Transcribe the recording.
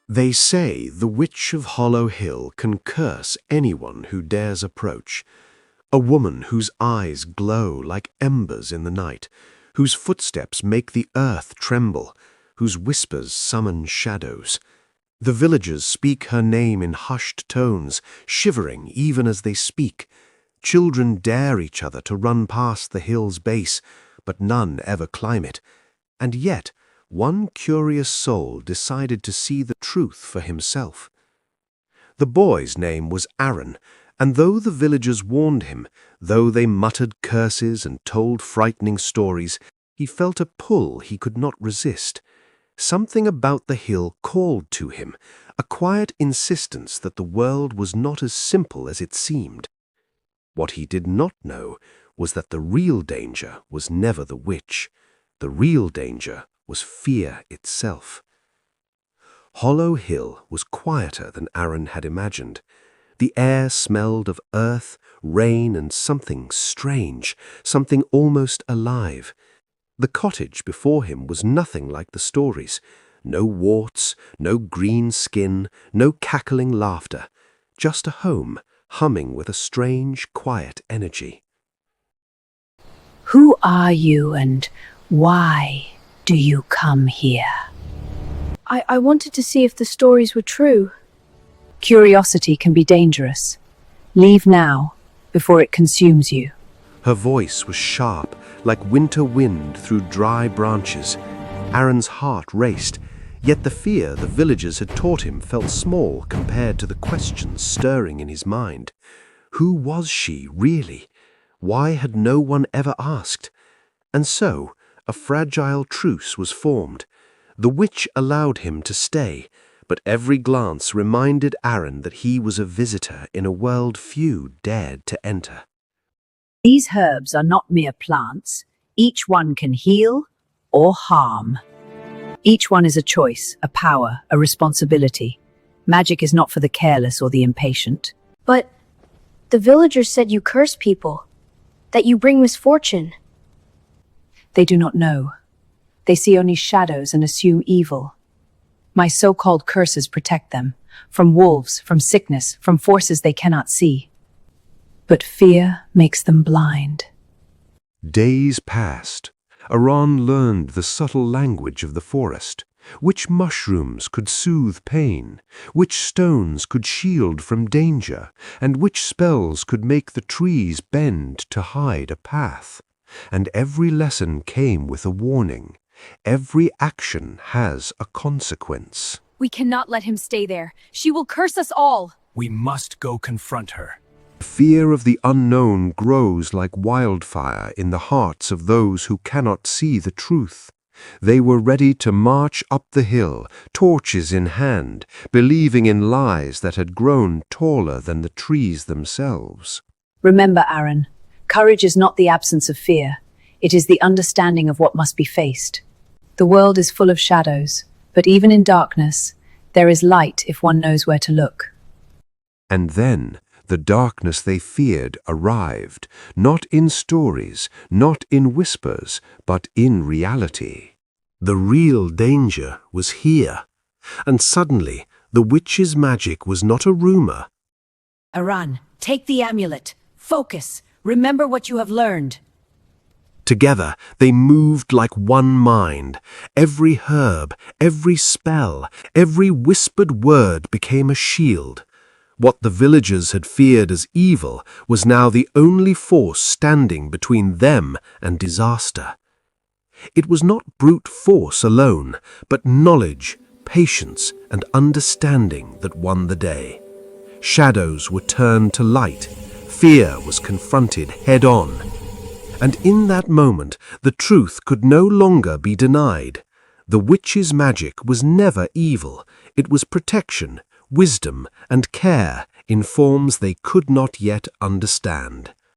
They say the Witch of Hollow Hill can curse anyone who dares approach. A woman whose eyes glow like embers in the night, whose footsteps make the earth tremble, whose whispers summon shadows. The villagers speak her name in hushed tones, shivering even as they speak. Children dare each other to run past the hill's base, but none ever climb it. And yet, one curious soul decided to see the truth for himself. The boy's name was Aaron, and though the villagers warned him, though they muttered curses and told frightening stories, he felt a pull he could not resist. Something about the hill called to him, a quiet insistence that the world was not as simple as it seemed. What he did not know was that the real danger was never the witch. The real danger was fear itself. Hollow Hill was quieter than Aaron had imagined. The air smelled of earth, rain, and something strange, something almost alive. The cottage before him was nothing like the stories. No warts, no green skin, no cackling laughter. Just a home, humming with a strange, quiet energy. Who are you and why do you come here? I wanted to see if the stories were true. Curiosity can be dangerous. Leave now, before it consumes you. Her voice was sharp, like winter wind through dry branches. Aaron's heart raced, yet the fear the villagers had taught him felt small compared to the questions stirring in his mind. Who was she, really? Why had no one ever asked? And so, a fragile truce was formed. The witch allowed him to stay, but every glance reminded Aaron that he was a visitor in a world few dared to enter. These herbs are not mere plants. Each one can heal or harm. Each one is a choice, a power, a responsibility. Magic is not for the careless or the impatient. But the villagers said you curse people, that you bring misfortune. They do not know. They see only shadows and assume evil. My so-called curses protect them, from wolves, from sickness, from forces they cannot see. But fear makes them blind. Days passed. Aaron learned the subtle language of the forest. Which mushrooms could soothe pain, which stones could shield from danger, and which spells could make the trees bend to hide a path. And every lesson came with a warning. Every action has a consequence. We cannot let him stay there. She will curse us all. We must go confront her. Fear of the unknown grows like wildfire in the hearts of those who cannot see the truth. They were ready to march up the hill, torches in hand, believing in lies that had grown taller than the trees themselves. Remember, Aaron, courage is not the absence of fear. It is the understanding of what must be faced. The world is full of shadows, but even in darkness, there is light if one knows where to look. And then the darkness they feared arrived, not in stories, not in whispers, but in reality. The real danger was here, and suddenly the witch's magic was not a rumor. Aaron, take the amulet. Focus. Remember what you have learned. Together they moved like one mind. Every herb, every spell, every whispered word became a shield. What the villagers had feared as evil was now the only force standing between them and disaster. It was not brute force alone, but knowledge, patience, and understanding that won the day. Shadows were turned to light. Fear was confronted head-on. And in that moment, the truth could no longer be denied. The witch's magic was never evil. It was protection, wisdom, and care in forms they could not yet understand.